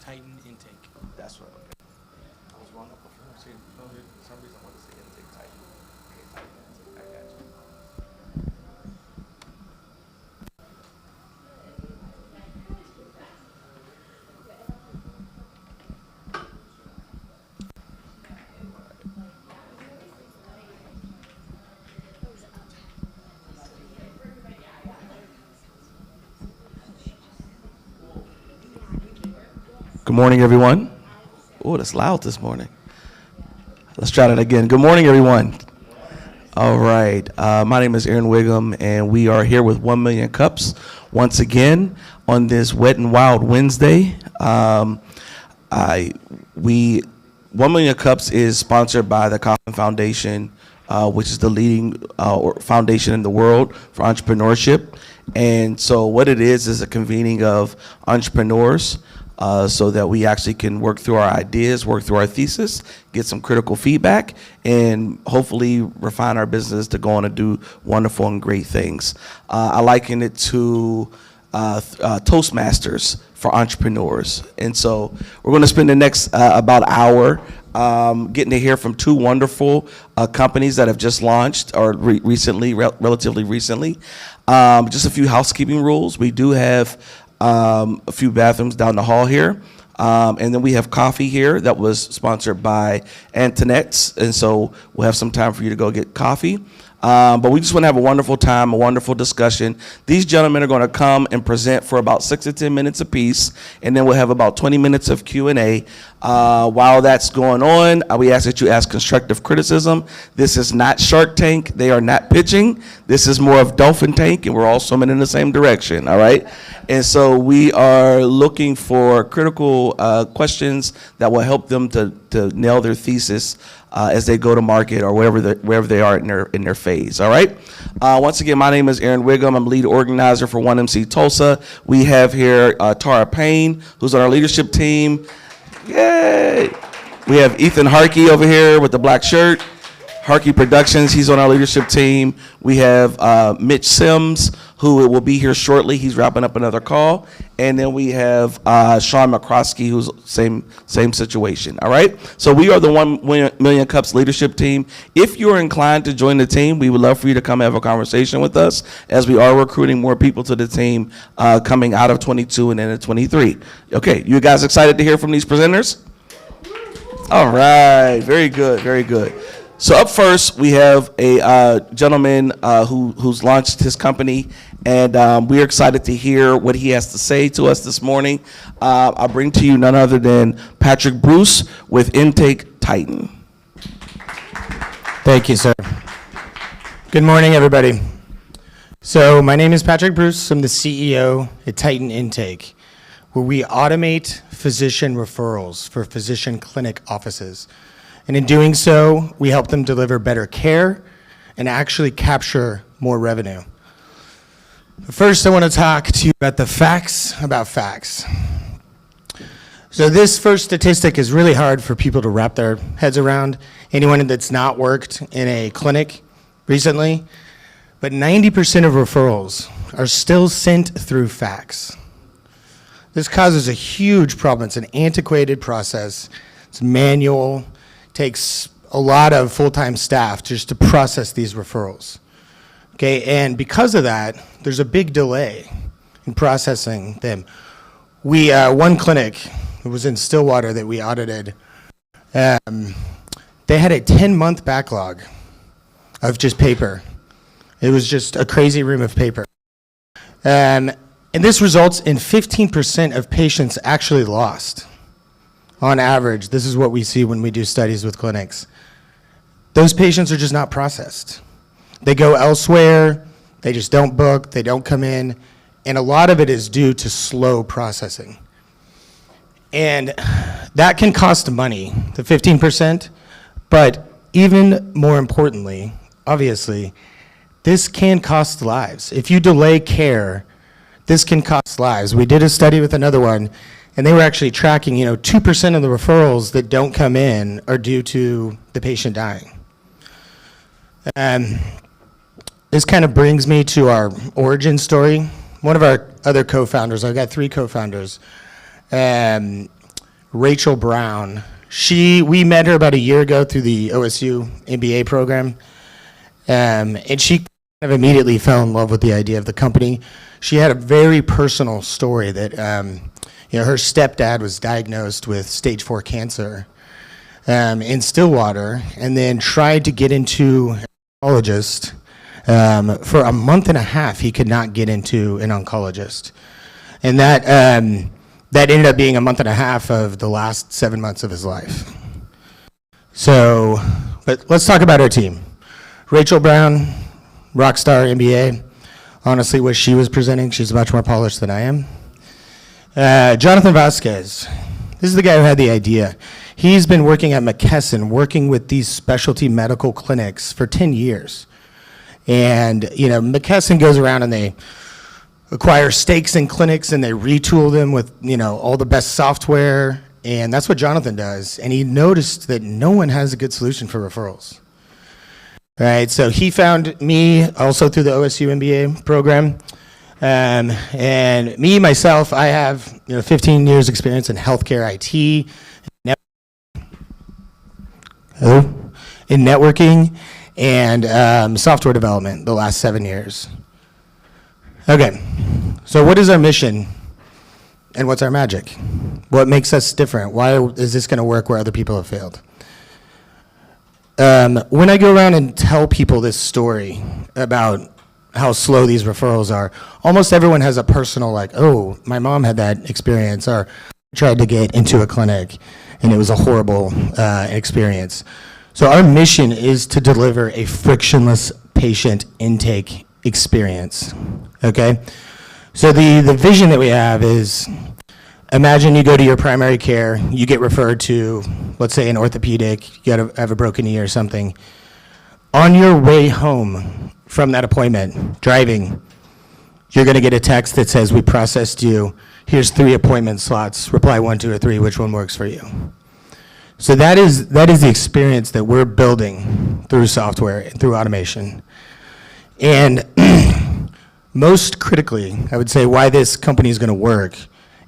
Titan intake. That's right. Okay. I was wrong up before. For some reason I wanted to say intake Titan. Okay, Titan intake. I got you. Good morning, everyone. Oh, that's loud this morning. Let's try that again. Good morning, everyone. All right. My name is Aaron Wiggum, and we are here with 1 Million Cups once again on this Wet and Wild Wednesday. 1 Million Cups is sponsored by the Kauffman Foundation, which is the leading foundation in the world for entrepreneurship. And so what it is a convening of entrepreneurs so that we actually can work through our ideas, work through our thesis, get some critical feedback, and hopefully refine our business to go on and do wonderful and great things. I liken it to Toastmasters for entrepreneurs. And so we're going to spend the next about hour getting to hear from two wonderful companies that have just launched or relatively recently. Just a few housekeeping rules. We do have a few bathrooms down the hall here. And then we have coffee here that was sponsored by Antoinette's. And so we'll have some time for you to go get coffee. But we just want to have a wonderful time, a wonderful discussion. These gentlemen are going to come and present for about 6 to 10 minutes apiece, and then we'll have about 20 minutes of Q&A. While that's going on, we ask that you ask constructive criticism. This is not Shark Tank. They are not pitching. This is more of Dolphin Tank, and we're all swimming in the same direction, all right? And so we are looking for critical questions that will help them to nail their thesis as they go to market or wherever they are in their phase, all right? Once again, my name is Aaron Wiggum. I'm lead organizer for 1MC Tulsa. We have here Tara Payne, who's on our leadership team. Yay! We have Ethan Harkey over here with the black shirt. Harkey Productions, he's on our leadership team. We have Mitch Sims, who will be here shortly. He's wrapping up another call. And then we have Sean McCroskey, who's same situation, all right? So we are the 1 Million Cups leadership team. If you're inclined to join the team, we would love for you to come have a conversation with us as we are recruiting more people to the team coming out of 22 and into 23. Okay, you guys excited to hear from these presenters? All right, very good, very good. So up first, we have a gentleman who's launched his company, and we're excited to hear what he has to say to us this morning. I'll bring to you none other than Patrick Bruce with Intake Titan. Thank you, sir. Good morning, everybody. So my name is Patrick Bruce. I'm the CEO at Titan Intake, where we automate physician referrals for physician clinic offices. And in doing so, we help them deliver better care and actually capture more revenue. But first, I want to talk to you about the facts about facts. So this first statistic is really hard for people to wrap their heads around, anyone that's not worked in a clinic recently, but 90% of referrals are still sent through fax. This causes a huge problem. It's an antiquated process. It's manual. Takes a lot of full-time staff just to process these referrals. Okay, and because of that, there's a big delay in processing them. We, one clinic, it was in Stillwater that we audited, they had a 10-month backlog of just paper. It was just a crazy room of paper. And this results in 15% of patients actually lost. On average, this is what we see when we do studies with clinics. Those patients are just not processed. They go elsewhere, they just don't book, they don't come in, and a lot of it is due to slow processing. And that can cost money, the 15%, but even more importantly, obviously, this can cost lives. If you delay care, this can cost lives. We did a study with another one, and they were actually tracking, 2% of the referrals that don't come in are due to the patient dying. And this kind of brings me to our origin story. One of our other co-founders, I've got 3 co-founders, Rachel Brown. We met her about a year ago through the OSU MBA program, and she kind of immediately fell in love with the idea of the company. She had a very personal story that her stepdad was diagnosed with stage 4 cancer in Stillwater, and then tried to get into an oncologist. For a month and a half, he could not get into an oncologist, and that ended up being a month and a half of the last 7 months of his life. So, but let's talk about our team. Rachel Brown, rockstar MBA. Honestly, what she was presenting, she's much more polished than I am. Jonathan Vasquez. This is the guy who had the idea. He's been working at McKesson, working with these specialty medical clinics for 10 years. And, McKesson goes around and they acquire stakes in clinics and they retool them with, all the best software. And that's what Jonathan does. And he noticed that no one has a good solution for referrals. Right, so he found me also through the OSU MBA program. And myself, I have 15 years experience in healthcare IT, in networking, and software development the last 7 years. Okay, so what is our mission and what's our magic? What makes us different? Why is this going to work where other people have failed? When I go around and tell people this story about how slow these referrals are, almost everyone has a personal oh, my mom had that experience, or tried to get into a clinic and it was a horrible experience. So our mission is to deliver a frictionless patient intake experience, okay? So the vision that we have is, imagine you go to your primary care, you get referred to, let's say, an orthopedic, you have a broken knee or something. On your way home from that appointment, driving, you're gonna get a text that says, we processed you, here's 3 appointment slots, reply 1, 2, or 3, which one works for you? So that is the experience that we're building through software and through automation. And most critically, I would say why this company is gonna work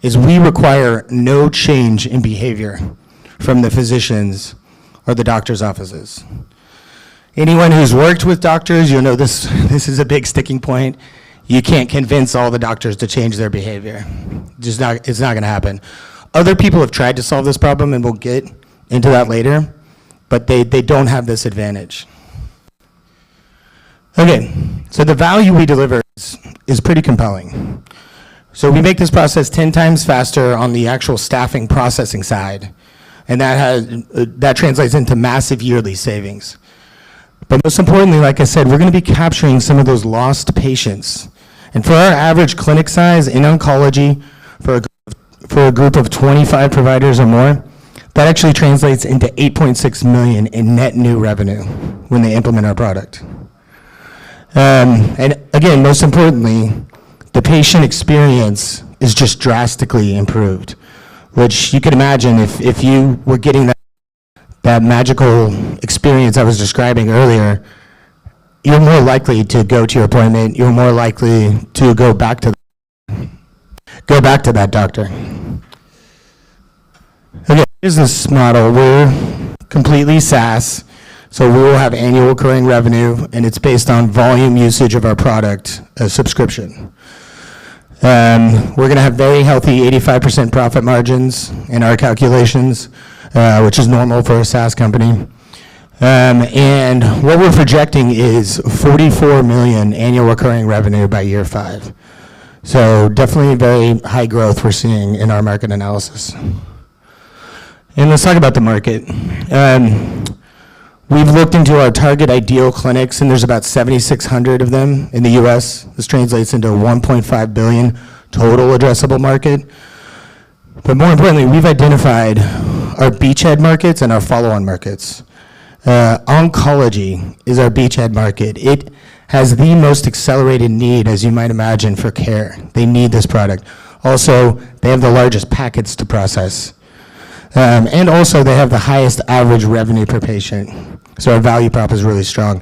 is we require no change in behavior from the physicians or the doctor's offices. Anyone who's worked with doctors, you'll know this is a big sticking point. You can't convince all the doctors to change their behavior. It's not gonna happen. Other people have tried to solve this problem, and we'll get into that later, but they don't have this advantage. Okay, so the value we deliver is pretty compelling. So we make this process 10 times faster on the actual staffing processing side, and that translates into massive yearly savings. But most importantly, like I said, we're gonna be capturing some of those lost patients. And for our average clinic size in oncology, for a group of 25 providers or more, that actually translates into $8.6 million in net new revenue when they implement our product. And again, most importantly, the patient experience is just drastically improved, which you could imagine if you were getting that magical experience I was describing earlier, you're more likely to go to your appointment, you're more likely to go back to that doctor. Okay, business model, we're completely SaaS, so we will have annual recurring revenue, and it's based on volume usage of our product, a subscription. We're going to have very healthy 85% profit margins in our calculations, which is normal for a SaaS company. And what we're projecting is $44 million annual recurring revenue by year 5. So definitely very high growth we're seeing in our market analysis. And let's talk about the market. We've looked into our target ideal clinics, and there's about 7,600 of them in the US. This translates into a 1.5 billion total addressable market. But more importantly, we've identified our beachhead markets and our follow-on markets. Oncology is our beachhead market. It has the most accelerated need, as you might imagine, for care. They need this product. Also, they have the largest packets to process. And also, they have the highest average revenue per patient. So our value prop is really strong.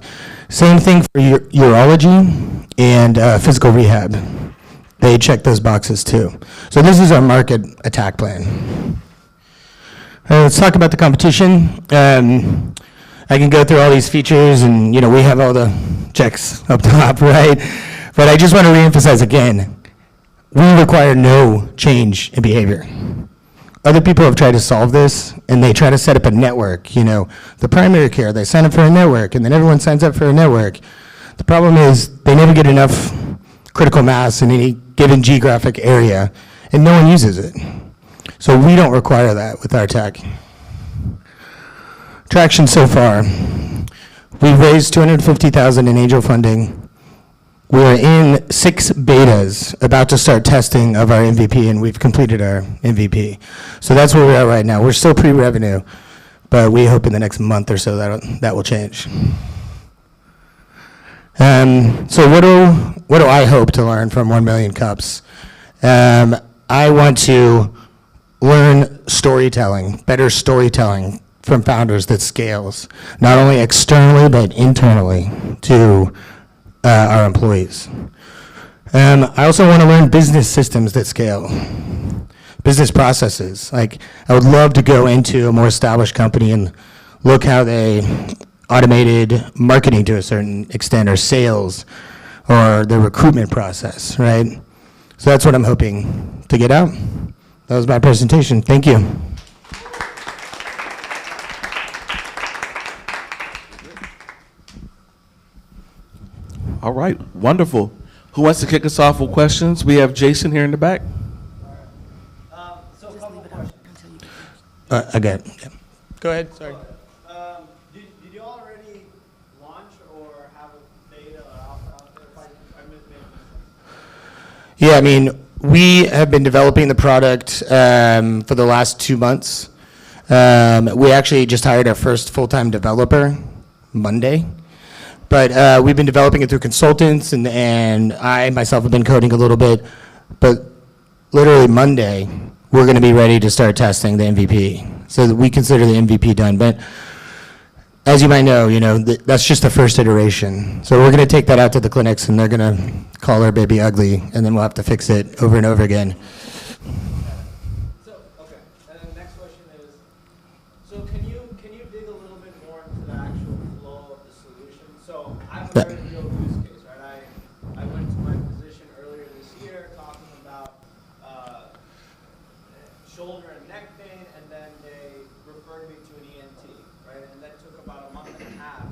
Same thing for urology and physical rehab. They check those boxes too. So this is our market attack plan. Let's talk about the competition. I can go through all these features and, we have all the checks up top, right? But I just want to reemphasize again, we require no change in behavior. Other people have tried to solve this, and they try to set up a network. The primary care, they sign up for a network, and then everyone signs up for a network. The problem is they never get enough critical mass in any given geographic area, and no one uses it. So we don't require that with our tech. Traction so far. We've raised $250,000 in angel funding. We're in 6 betas, about to start testing of our MVP, and we've completed our MVP. So that's where we're at right now. We're still pre-revenue, but we hope in the next month or so that will change. So what do I hope to learn from 1 million cups? I want to learn storytelling, better storytelling from founders that scales, not only externally but internally to our employees. I also want to learn business systems that scale, business processes. Like, I would love to go into a more established company and look how they automated marketing to a certain extent, or sales, or the recruitment process, right? So that's what I'm hoping to get out. That was my presentation. Thank you. All right, wonderful. Who wants to kick us off with questions? We have Jason here in the back. So a couple of questions. Again. Yeah. Go ahead, sorry. Did you already launch or have a beta or alpha out there? I missed it. Yeah, I mean, we have been developing the product for the last 2 months. We actually just hired our first full-time developer Monday. But we've been developing it through consultants, and I myself have been coding a little bit. But literally Monday, we're going to be ready to start testing the MVP. So that we consider the MVP done. But as you might know, that's just the first iteration. So we're going to take that out to the clinics, and they're going to call our baby ugly, and then we'll have to fix it over and over again. So, okay, and then the next question is, so can you dig a little bit more into the actual flow of the solution? So I have a very real use case, right? I went to my physician earlier this year talking about shoulder and neck pain, and then they referred me to an ENT, right? And that took about a month and a half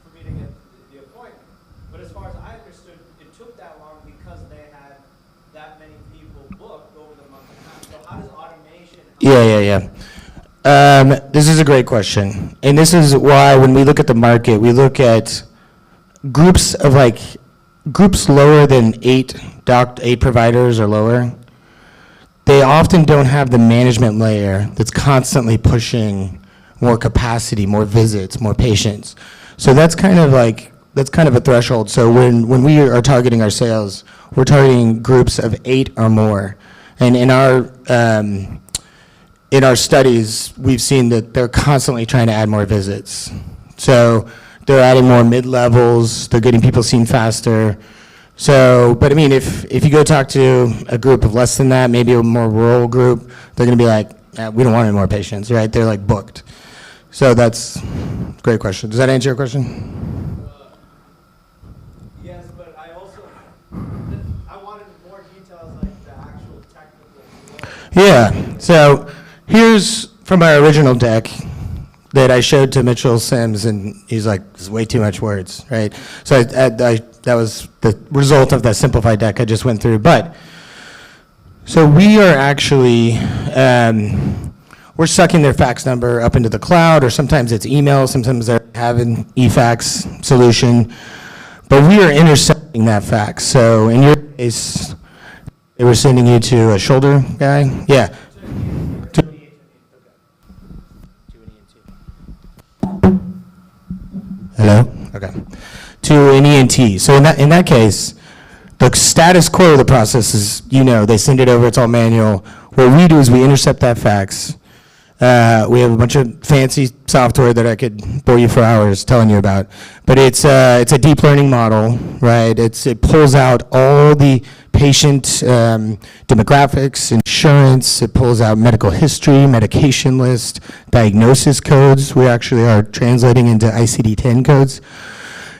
for me to get the appointment. But as far as I understood, it took that long because they had that many people booked over the month and a half. So how does automation help? Yeah. This is a great question. And this is why when we look at the market, we look at groups lower than 8 providers or lower. They often don't have the management layer that's constantly pushing more capacity, more visits, more patients. So that's kind of a threshold. So when we are targeting our sales, we're targeting groups of 8 or more. And in our studies, we've seen that they're constantly trying to add more visits. So they're adding more mid-levels, they're getting people seen faster. So, but I mean, if you go talk to a group of less than that, maybe a more rural group, they're gonna be like, we don't want any more patients, right? They're like booked. So that's a great question. Does that answer your question? Yes, but I wanted more details, like the actual technical. Yeah, so here's from our original deck that I showed to Mitchell Sims, and he's like, this is way too much words, right? So that was the result of that simplified deck I just went through. But, so we are actually, we're sucking their fax number up into the cloud, or sometimes it's email, sometimes they have an eFax solution, but we are intercepting that fax. So in your case, they were sending you to a shoulder guy? Yeah. Hello? Okay. To an ENT. So in that case, the status quo of the process is, they send it over, it's all manual. What we do is we intercept that fax. We have a bunch of fancy software that I could bore you for hours telling you about. But it's a deep learning model, right? It pulls out all the patient demographics, insurance. It pulls out medical history, medication list, diagnosis codes. We actually are translating into ICD-10 codes.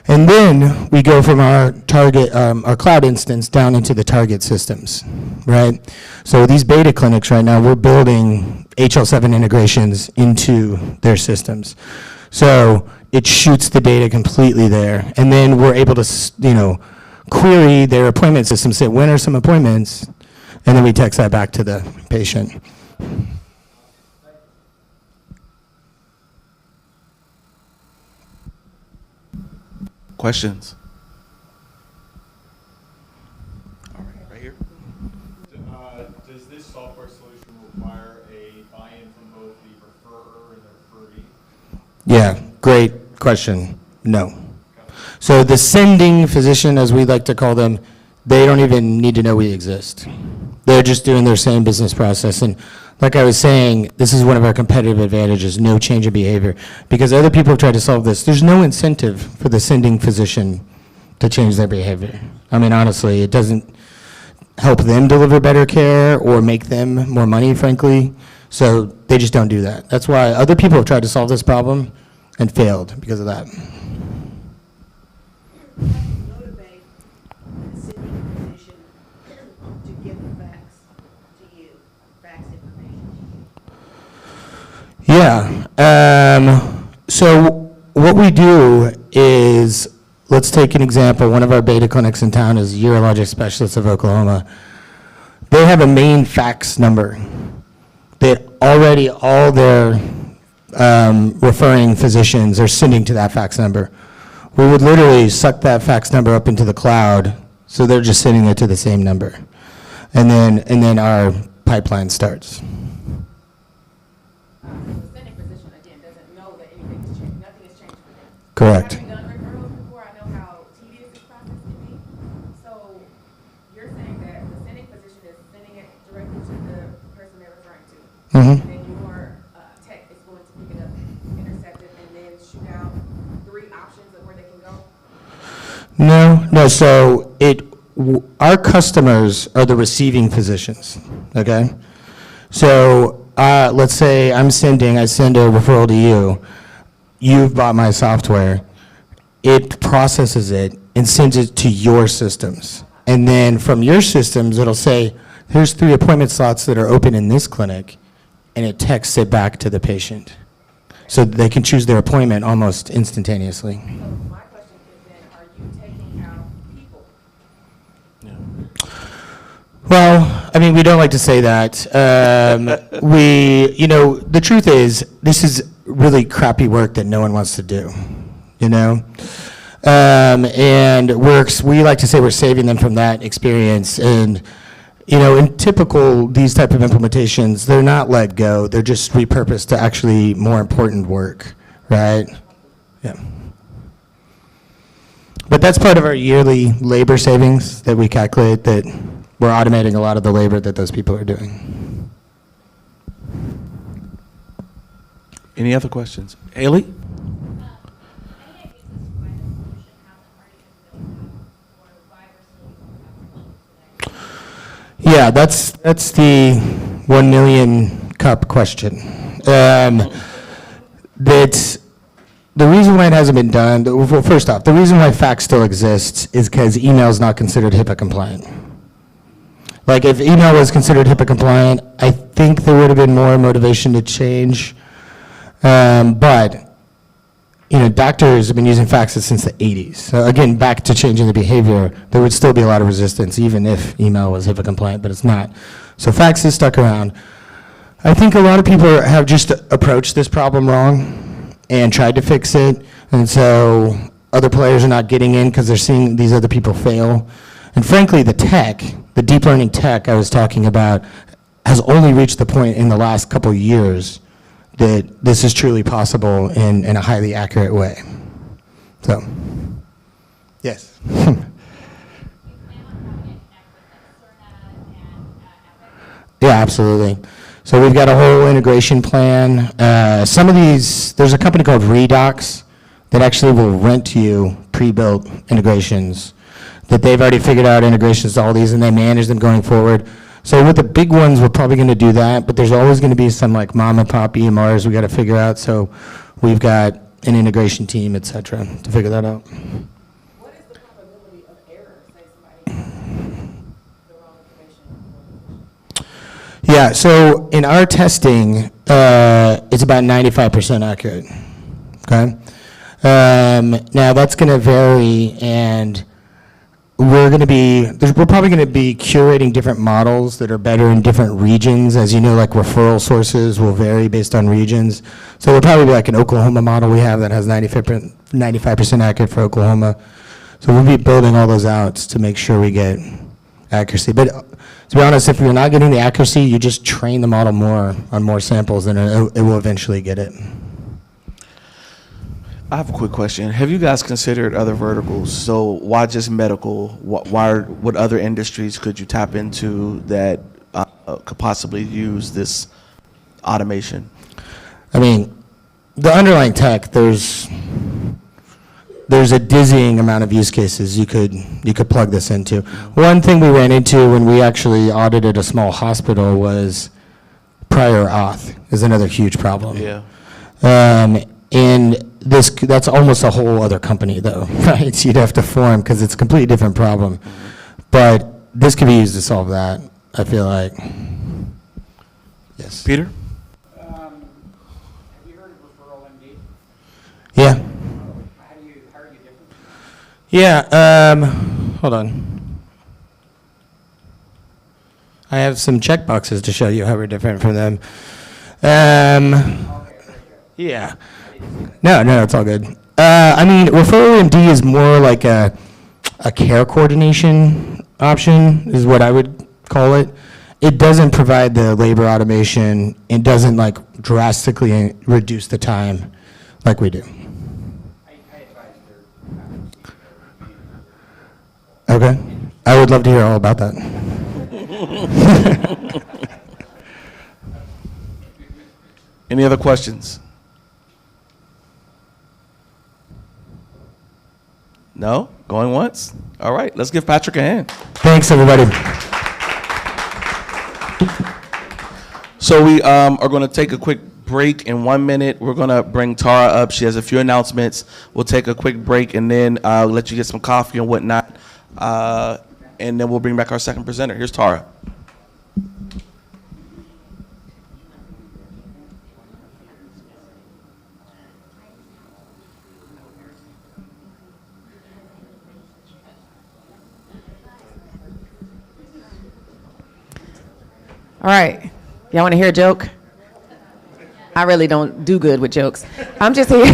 And then we go from our target, our cloud instance down into the target systems, right? So these beta clinics right now, we're building HL7 integrations into their systems. So it shoots the data completely there. And then we're able to, query their appointment system, say, when are some appointments? And then we text that back to the patient. Questions? All right, right here. Does this software solution require a buy-in from both the referrer and the referee? Yeah, great question. No. So the sending physician, as we like to call them, they don't even need to know we exist. They're just doing their same business process. And like I was saying, this is one of our competitive advantages, no change of behavior. Because other people have tried to solve this. There's no incentive for the sending physician to change their behavior. I mean, honestly, it doesn't help them deliver better care or make them more money, frankly. So they just don't do that. That's why other people have tried to solve this problem and failed because of that. Motivate the sending physician to give the facts to you, facts information. Yeah. So what we do is, let's take an example. One of our beta clinics in town is Urologic Specialists of Oklahoma. They have a main fax number that already all their referring physicians are sending to that fax number. We would literally suck that fax number up into the cloud, so they're just sending it to the same number. And then our pipeline starts. The sending physician, again, doesn't know that anything has changed, nothing has changed for them. Correct. Having done referrals before, I know how tedious this process can be. So you're saying that the sending physician is sending it directly to the person they're referring to. Mhm. And then your tech is going to pick it up, intercept it, and then shoot out 3 options of where they can go? No. So our customers are the receiving physicians, okay? So let's say I send a referral to you. You've bought my software. It processes it and sends it to your systems. And then from your systems, it'll say, here's 3 appointment slots that are open in this clinic, and it texts it back to the patient. So they can choose their appointment almost instantaneously. So my question is then, are you taking out people? Well, I mean, we don't like to say that. The truth is, this is really crappy work that no one wants to do, And we like to say we're saving them from that experience. And, in typical, these type of implementations, they're not let go. They're just repurposed to actually more important work, right? Yeah. But that's part of our yearly labor savings that we calculate, that we're automating a lot of the labor that those people are doing. Any other questions? Haley? Yeah, that's the 1 million cup question. That the reason why it hasn't been done, well, first off, the reason why fax still exists is because email is not considered HIPAA compliant. Like, if email was considered HIPAA compliant, I think there would have been more motivation to change. But doctors have been using faxes since the 80s. So again, back to changing the behavior, there would still be a lot of resistance, even if email was HIPAA compliant, but it's not. So fax is stuck around. I think a lot of people have just approached this problem wrong and tried to fix it. And so other players are not getting in because they're seeing these other people fail. And frankly, the deep learning tech I was talking about, has only reached the point in the last couple years that this is truly possible in a highly accurate way. So, yes. Yeah, absolutely. So we've got a whole integration plan. Some of these, there's a company called Redox that actually will rent you pre-built integrations that they've already figured out integrations to all these, and they manage them going forward. So with the big ones, we're probably going to do that, but there's always going to be some like mom and pop EMRs we got to figure out. So we've got an integration team, et cetera, to figure that out. What is the probability of error, say somebody has the wrong information? Yeah, so in our testing, it's about 95% accurate, okay? Now, that's going to vary, and we're probably going to be curating different models that are better in different regions. As you know, like referral sources will vary based on regions. So there'll probably be like an Oklahoma model we have that has 95% accurate for Oklahoma. So we'll be building all those out to make sure we get accuracy. But to be honest, if you're not getting the accuracy, you just train the model more on more samples, and it will eventually get it. I have a quick question. Have you guys considered other verticals? So why just medical? What other industries could you tap into that could possibly use this automation? I mean, the underlying tech, there's a dizzying amount of use cases you could plug this into. One thing we ran into when we actually audited a small hospital was prior auth is another huge problem. Yeah. And that's almost a whole other company though, right? You'd have to form because it's a completely different problem. But this could be used to solve that, I feel like. Yes. Peter? Have you heard of referral MD? Yeah. How are you different? Yeah, hold on. I have some checkboxes to show you how we're different from them. Yeah. No, it's all good. I mean, referral MD is more like a care coordination option, is what I would call it. It doesn't provide the labor automation. It doesn't like drastically reduce the time like we do. I advise their Okay. I would love to hear all about that. Any other questions? No? Going once? All right, let's give Patrick a hand. Thanks, everybody. So we are going to take a quick break in 1 minute. We're going to bring Tara up. She has a few announcements. We'll take a quick break and then let you get some coffee and whatnot. And then we'll bring back our second presenter. Here's Tara. All right. Y'all want to hear a joke? I really don't do good with jokes. I'm just here.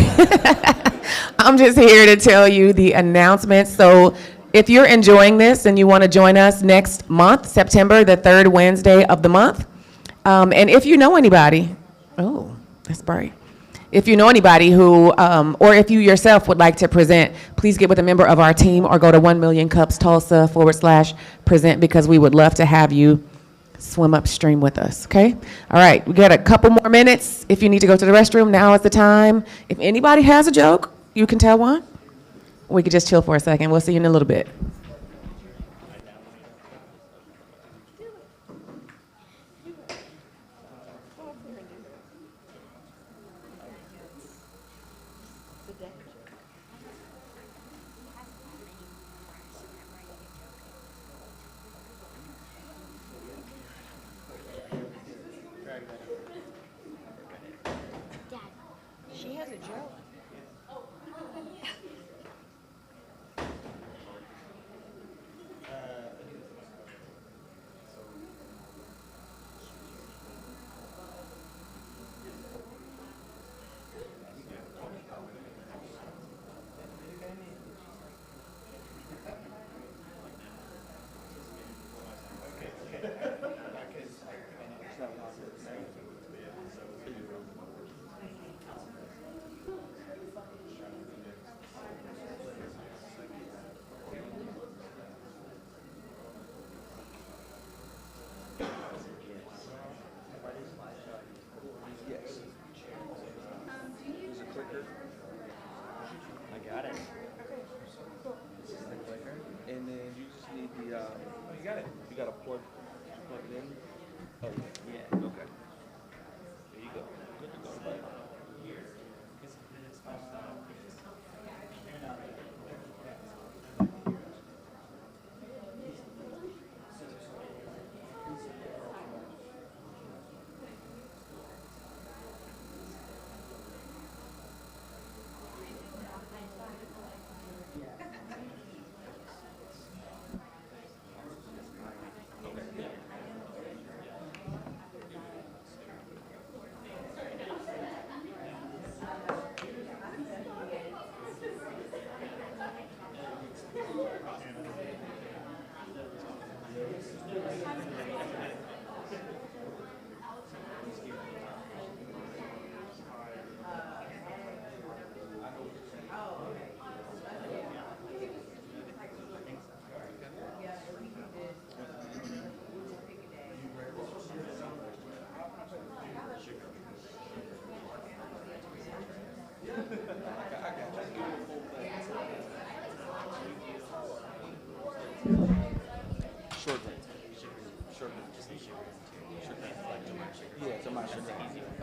I'm just here to tell you the announcements. So if you're enjoying this and you want to join us next month, September, the third Wednesday of the month, and if you know anybody, oh, that's bright. If you know anybody who, or if you yourself would like to present, please get with a member of our team or go to 1millioncupstulsa.com/present because we would love to have you swim upstream with us, okay? All right, we got a couple more minutes. If you need to go to the restroom, now is the time. If anybody has a joke, you can tell one. We could just chill for a second. We'll see you in a little bit. She has a joke. And then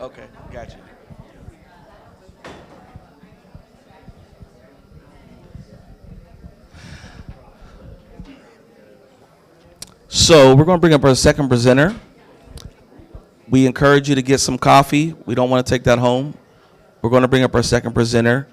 Okay, gotcha. So we're going to bring up our second presenter. We encourage you to get some coffee. We don't want to take that home. We're going to bring up our second presenter,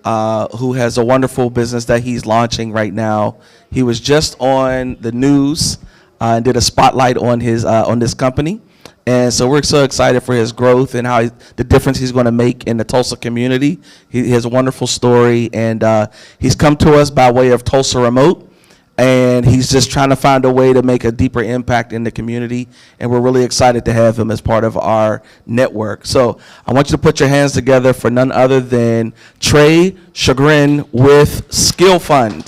who has a wonderful business that he's launching right now. He was just on the news and did a spotlight on his on this company. And so we're so excited for his growth and how the difference he's going to make in the Tulsa community. He has a wonderful story, and he's come to us by way of Tulsa Remote. And he's just trying to find a way to make a deeper impact in the community. And we're really excited to have him as part of our network. So I want you to put your hands together for none other than Trey Chagrin with Skill Fund.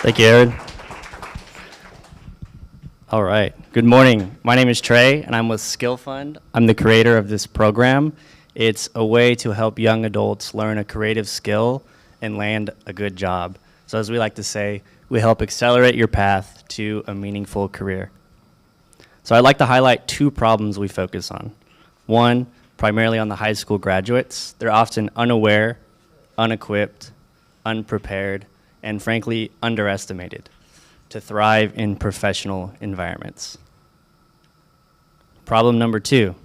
Thank you, Aaron. All right. Good morning. My name is Trey, and I'm with Skill Fund. I'm the creator of this program. It's a way to help young adults learn a creative skill and land a good job. So as we like to say, we help accelerate your path to a meaningful career. So I'd like to highlight two problems we focus on. One, primarily on the high school graduates. They're often unaware, unequipped, unprepared, and frankly, underestimated to thrive in professional environments. Problem number two,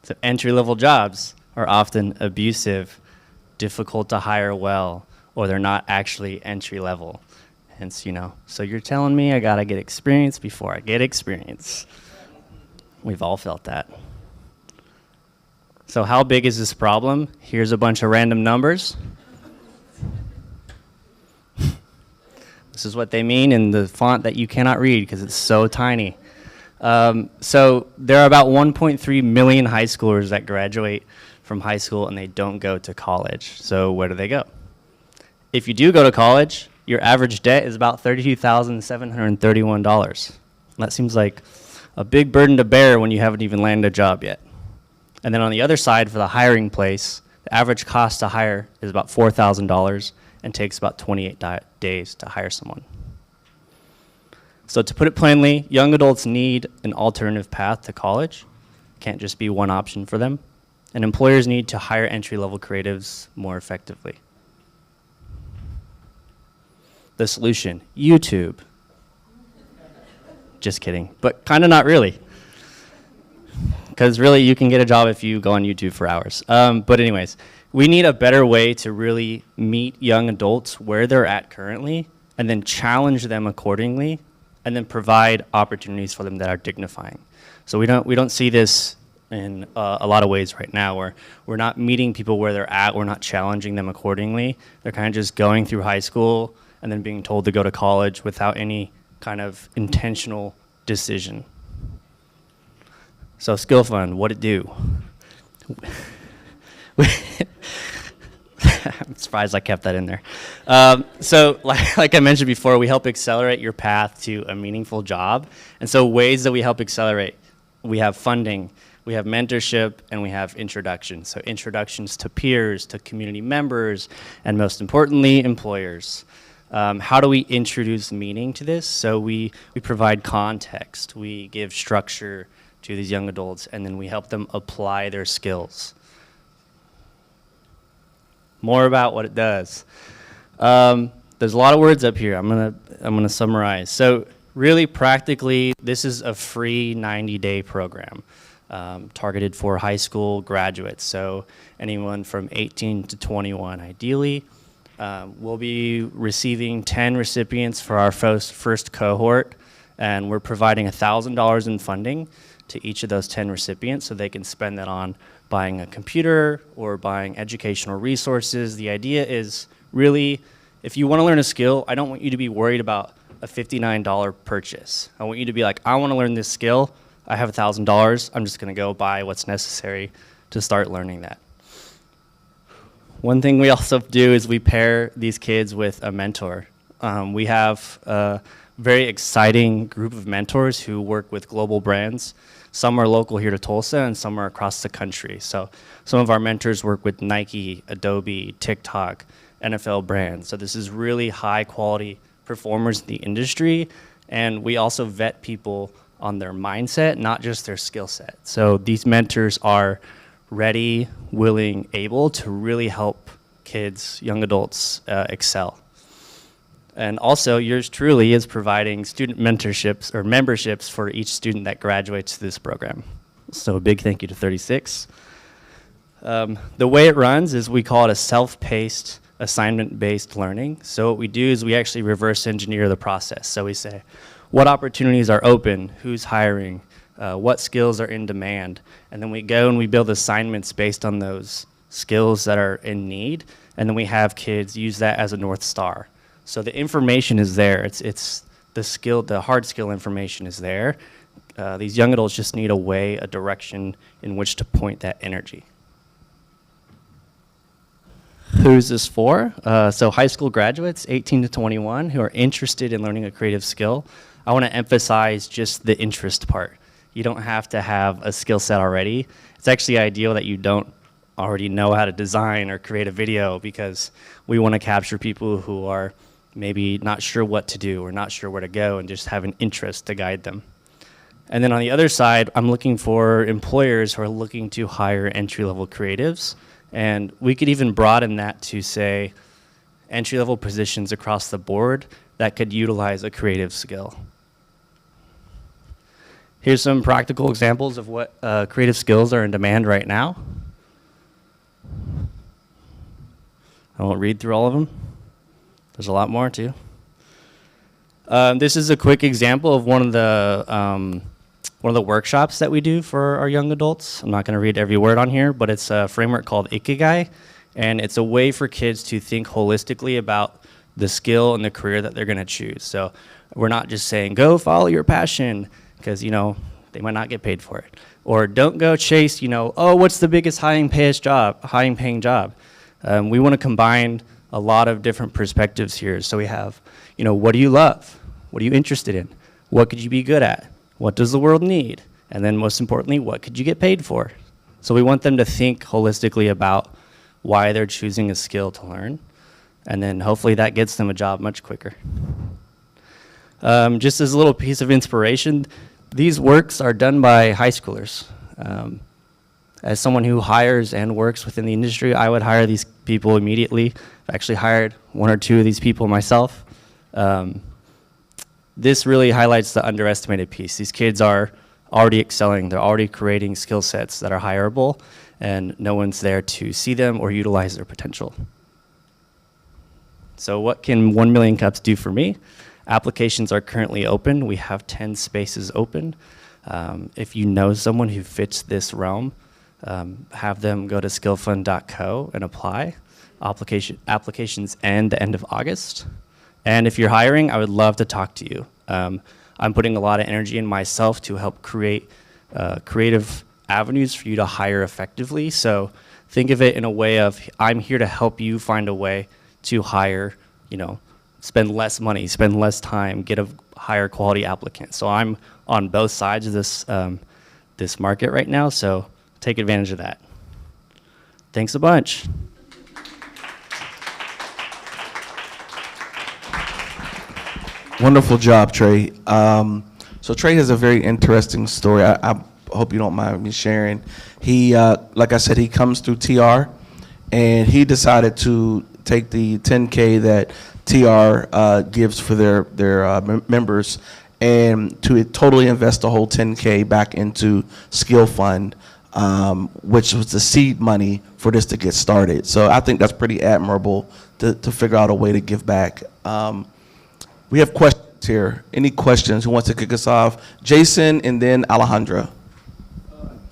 so entry-level jobs are often abusive, difficult to hire well, or they're not actually entry level. Hence, so you're telling me I gotta get experience before I get experience. We've all felt that. So how big is this problem? Here's a bunch of random numbers. This is what they mean in the font that you cannot read because it's so tiny. So there are about 1.3 million high schoolers that graduate from high school and they don't go to college. So where do they go? If you do go to college, your average debt is about $32,731. That seems like a big burden to bear when you haven't even landed a job yet. And then on the other side, for the hiring place, the average cost to hire is about $4,000 and takes about 28 days to hire someone. So to put it plainly, young adults need an alternative path to college. Can't just be one option for them. And employers need to hire entry-level creatives more effectively. The solution, YouTube. Just kidding, but kind of not really. Because really, you can get a job if you go on YouTube for hours. But anyways, we need a better way to really meet young adults where they're at currently, and then challenge them accordingly, and then provide opportunities for them that are dignifying. So we don't see this in a lot of ways right now, where we're not meeting people where they're at, we're not challenging them accordingly. They're kind of just going through high school and then being told to go to college without any kind of intentional decision. So Skill Fund, what'd it do? I'm surprised I kept that in there. So like I mentioned before, we help accelerate your path to a meaningful job. And so ways that we help accelerate, we have funding, we have mentorship, and we have introductions. So introductions to peers, to community members, and most importantly, employers. How do we introduce meaning to this? So we provide context, we give structure to these young adults, and then we help them apply their skills. More about what it does. There's a lot of words up here. I'm gonna summarize. So really practically, this is a free 90-day program targeted for high school graduates. So anyone from 18 to 21 ideally. We'll be receiving 10 recipients for our first cohort, and we're providing $1,000 in funding to each of those 10 recipients so they can spend that on buying a computer or buying educational resources. The idea is really, if you want to learn a skill, I don't want you to be worried about a $59 purchase. I want you to be like, I want to learn this skill. I have $1,000. I'm just going to go buy what's necessary to start learning that. One thing we also do is we pair these kids with a mentor. We have a very exciting group of mentors who work with global brands. Some are local here to Tulsa and some are across the country. So some of our mentors work with Nike, Adobe, TikTok, NFL brands. So this is really high quality performers in the industry. And we also vet people on their mindset, not just their skill set. So these mentors are ready, willing, able to really help kids, young adults excel. And also, yours truly is providing student mentorships or memberships for each student that graduates this program. So a big thank you to 36. The way it runs is we call it a self-paced, assignment-based learning. So what we do is we actually reverse engineer the process. So we say, what opportunities are open, who's hiring, what skills are in demand, and then we go and we build assignments based on those skills that are in need, and then we have kids use that as a North Star. So the information is there. It's the hard skill information is there. These young adults just need a direction in which to point that energy. Who's this for? So high school graduates, 18 to 21, who are interested in learning a creative skill. I want to emphasize just the interest part. You don't have to have a skill set already. It's actually ideal that you don't already know how to design or create a video, because we want to capture people who are maybe not sure what to do or not sure where to go and just have an interest to guide them. And then on the other side, I'm looking for employers who are looking to hire entry-level creatives. And we could even broaden that to say entry-level positions across the board that could utilize a creative skill. Here's some practical examples of what creative skills are in demand right now. I won't read through all of them. There's a lot more too. This is a quick example of one of the workshops that we do for our young adults. I'm not going to read every word on here, but it's a framework called Ikigai, and it's a way for kids to think holistically about the skill and the career that they're going to choose. So we're not just saying, go follow your passion, because, they might not get paid for it. Or don't go chase, what's the biggest high-paying job? We want to combine a lot of different perspectives here. So we have, what do you love? What are you interested in? What could you be good at? What does the world need? And then most importantly, what could you get paid for? So we want them to think holistically about why they're choosing a skill to learn. And then hopefully that gets them a job much quicker. Just as a little piece of inspiration, these works are done by high schoolers. As someone who hires and works within the industry, I would hire these people immediately. I've actually hired one or two of these people myself. This really highlights the underestimated piece. These kids are already excelling. They're already creating skill sets that are hireable, and no one's there to see them or utilize their potential. So what can 1 Million Cups do for me? Applications are currently open. We have 10 spaces open. If you know someone who fits this realm, have them go to skillfund.co and apply. Applications end the end of August. And if you're hiring, I would love to talk to you. I'm putting a lot of energy in myself to help create creative avenues for you to hire effectively. So think of it in a way of, I'm here to help you find a way to hire, spend less money, spend less time, get a higher quality applicant. So I'm on both sides of this market right now, so take advantage of that. Thanks a bunch. Wonderful job, Trey. So Trey has a very interesting story. I hope you don't mind me sharing. He, like I said, he comes through TR, and he decided to take the 10K that TR gives for their members, and to totally invest the whole 10K back into Skill Fund, which was the seed money for this to get started. So I think that's pretty admirable to figure out a way to give back. We have questions here. Any questions? Who wants to kick us off? Jason and then Alejandra.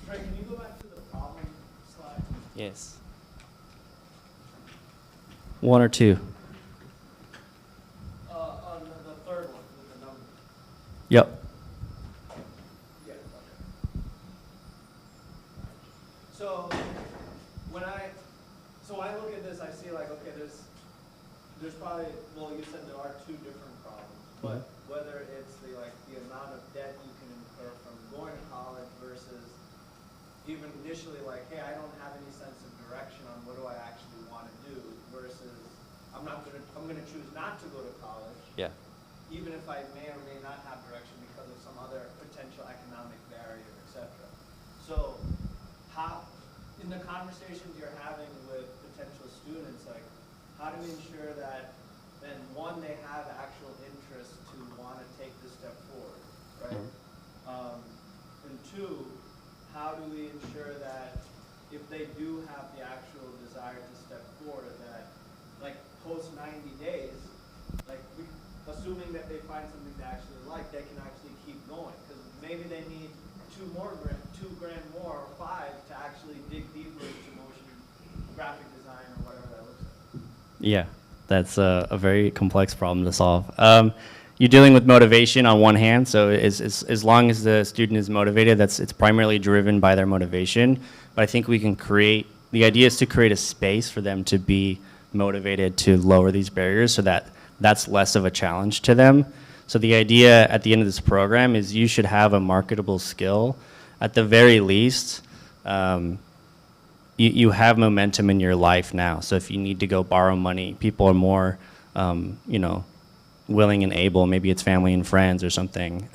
Trey, can you go back to the problem slide? Yes. One or two. On the third one with the number. Yep. Yeah, okay. So when I look at this, I see like, okay, there's probably, well, you said there are two different problems, but whether it's the amount of debt you can incur from going to college versus even initially like, hey, I don't have any sense of direction on what do I actually want to do versus I'm gonna choose not to go to college. Yeah. Even if I may or may not have direction because of some other potential economic barrier, et cetera. So how, in the conversations you're having with potential students, like, how do we ensure that then one, they have actual interest to want to take this step forward, right? And two, how do we ensure that if they do have the actual desire to step forward, that like post 90 days, like assuming that they find something they actually like, they can actually keep going. Because maybe they need $2 grand more, or 5 to actually dig deeper into motion graphic design or whatever that looks like. Yeah, that's a very complex problem to solve. You're dealing with motivation on one hand, so as long as the student is motivated, it's primarily driven by their motivation. But I think we can the idea is to create a space for them to be motivated to lower these barriers so that that's less of a challenge to them. So the idea at the end of this program is you should have a marketable skill. At the very least, you have momentum in your life now. So if you need to go borrow money, people are more, willing and able. Maybe it's family and friends or something.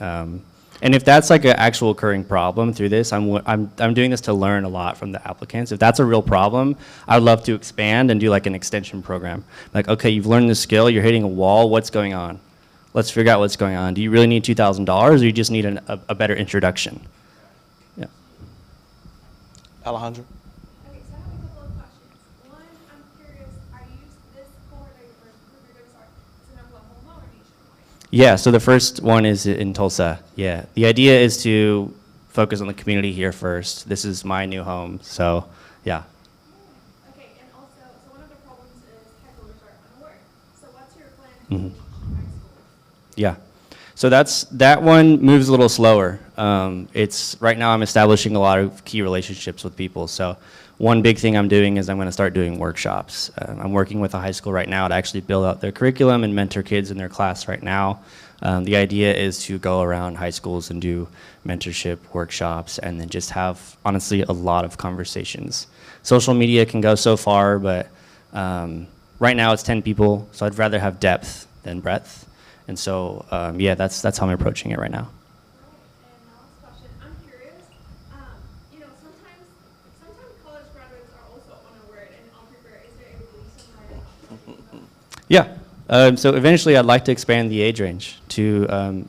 And if that's like an actual occurring problem through this, I'm doing this to learn a lot from the applicants. If that's a real problem, I'd love to expand and do like an extension program. Like, okay, you've learned the skill, you're hitting a wall, what's going on? Let's figure out what's going on. Do you really need $2,000 or you just need a better introduction? Yeah. Alejandra. Okay, so I have a couple of questions. One, I'm curious, are you, this cohort that you're going to start, it's in Oklahoma or nationwide? Yeah, so the first one is in Tulsa. Yeah, the idea is to focus on the community here first. This is my new home, so yeah. Okay, and also, so one of the problems is hecklers are unaware. So what's your plan to Mhm. teach high school? Yeah. So that one moves a little slower. It's right now I'm establishing a lot of key relationships with people. So one big thing I'm doing is I'm going to start doing workshops. I'm working with a high school right now to actually build out their curriculum and mentor kids in their class right now. The idea is to go around high schools and do mentorship workshops and then just have, honestly, a lot of conversations. Social media can go so far, but right now it's 10 people, so I'd rather have depth than breadth. And so, yeah, that's how I'm approaching it right now. And last question, I'm curious, sometimes college graduates are also unaware and unprepared. Is there a reason why? Yeah. So eventually I'd like to expand the age range to,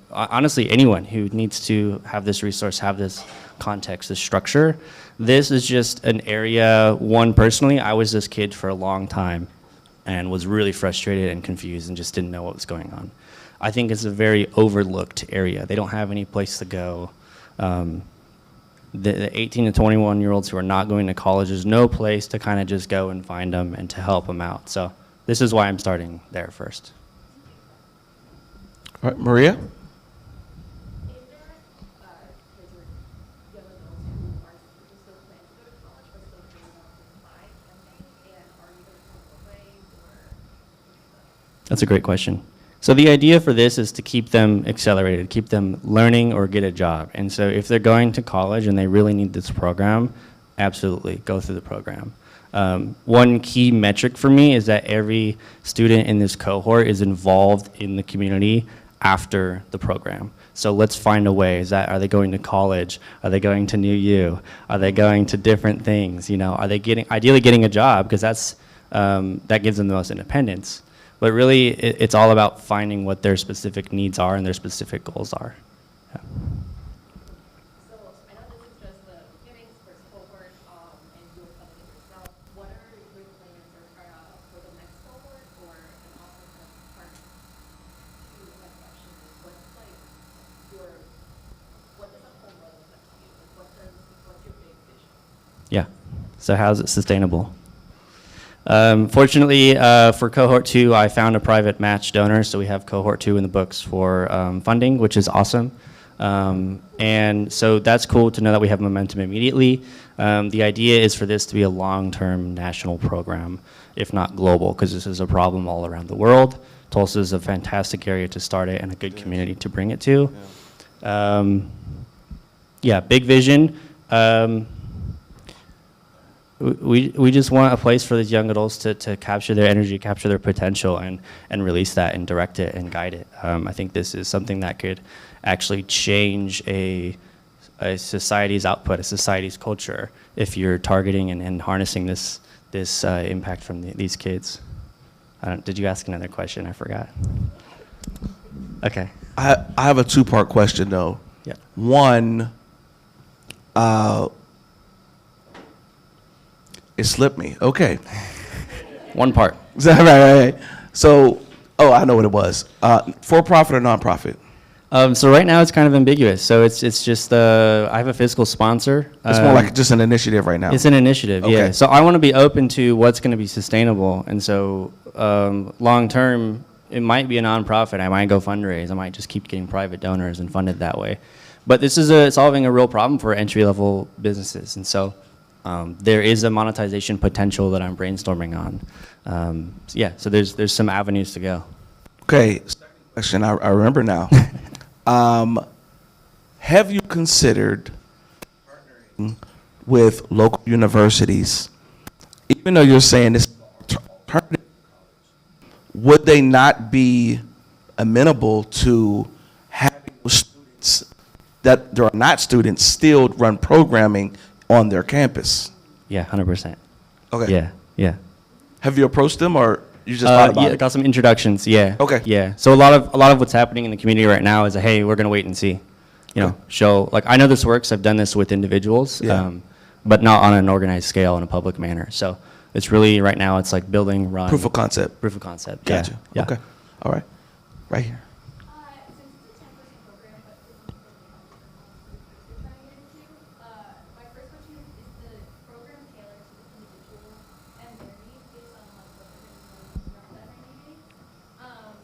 honestly, anyone who needs to have this resource, have this context, this structure. This is just an area, personally, I was this kid for a long time and was really frustrated and confused and just didn't know what was going on. I think it's a very overlooked area. They don't have any place to go. The 18 to 21-year-olds who are not going to college, there's no place to kind of just go and find them and to help them out. So this is why I'm starting there first. All right, Maria. Is there kids or young adults who are still planning to go to college but still thinking about the apply campaign? And are you going to come away or? That's a great question. So the idea for this is to keep them accelerated, keep them learning or get a job. And so if they're going to college and they really need this program, absolutely, go through the program. One key metric for me is that every student in this cohort is involved in the community after the program. So let's find a way. Are they going to college? Are they going to New U? Are they going to different things? You know, are they ideally getting a job, because that gives them the most independence. But really, it's all about finding what their specific needs are and their specific goals are. Yeah. So I know this is just the beginnings, first cohort, and you're coming in yourself. What are your plans for the next cohort, or and also kind of part to my question is what's like what does a home run look like to you? Like what's your big vision? Yeah. So how is it sustainable? Fortunately, for cohort 2, I found a private match donor, so we have cohort 2 in the books for funding, which is awesome. And so that's cool to know that we have momentum immediately. The idea is for this to be a long-term national program, if not global, because this is a problem all around the world. Tulsa is a fantastic area to start it and a good community to bring it to. Yeah, big vision. We just want a place for these young adults to capture their energy, capture their potential, and release that and direct it and guide it. I think this is something that could actually change a society's output, a society's culture, if you're targeting and harnessing this impact from these kids. Did you ask another question? I forgot. Okay. I have a two-part question, though. Yeah. One, it slipped me. Okay. One part. Right. So, I know what it was. For-profit or non-profit? So right now it's kind of ambiguous. So it's just I have a fiscal sponsor. It's more like just an initiative right now. It's an initiative, Okay. yeah. So I want to be open to what's going to be sustainable. And so long term, it might be a nonprofit. I might go fundraise. I might just keep getting private donors and fund it that way. But this is solving a real problem for entry-level businesses. And so there is a monetization potential that I'm brainstorming on. So there's some avenues to go. Okay. Second question, I remember now. Have you considered partnering with local universities, even though you're saying this alternative, would they not be amenable to having students that are not students still run programming on their campus? Yeah, 100%. Okay. Yeah. Have you approached them, or you just thought about Yeah, it? got some introductions. Yeah. Okay. Yeah. So a lot of what's happening in the community right now is hey, we're gonna wait and see. You know, show like I know this works. I've done this with individuals, Yeah. but not on an organized scale in a public manner. So it's really right now it's like building, run. Proof of concept. Proof of concept. Gotcha. Yeah. Okay. All right. Right here. Since it's a 10% program, but it's you're trying to get into, my first question is the program tailored to the individual and their needs based on like what they're going to do throughout that 90 days? I'll